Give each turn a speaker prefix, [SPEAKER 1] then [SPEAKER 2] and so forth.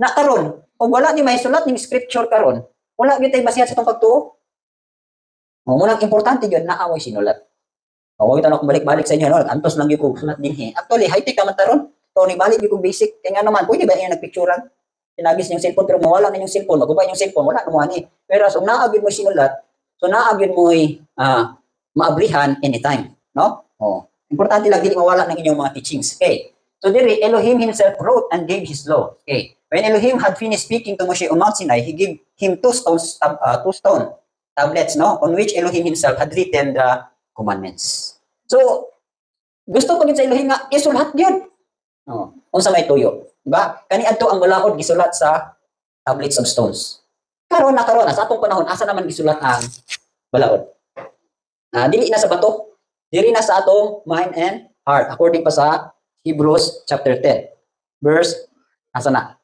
[SPEAKER 1] Na karon, o wala ni may sulat ning scripture karon, wala gyud tay basihan sa itong pagtuo. O munang importante gyud na away sinulat. O kita na kung balik-balik sa inyo, no? Antos lang gyud ko sulat dinhi. Actually, high-tech naman taron. So ni balik gyud ko basic. Kaya nga naman, pwede ba yung nagpicturean? Tinagis yung cellphone pero mawala na yung cellphone, magubay yung cellphone, wala naman ni. Pero kung naa gyud mo sinulat, so naa gyud mo maabrihan anytime, no? Oh. Importante lang dili mawala ng inyong mga teachings. Okay. So diri Elohim himself wrote and gave his law. Okay. When Elohim had finished speaking to Moshe on Mount Sinai, he gave him two stone tablets, no, on which Elohim himself had written the commandments. So gusto ko din sa Elohim nga isulat gyud. Oh, unsa may tuyo, di ba? Kani adto ang balaod gisulat sa tablets of stones. Karon na sa atong panahon asa naman gisulat ang balaod? Dili na sa bato, diri na sa atong mind and heart according pa sa Hebrews chapter 10 verse asa na?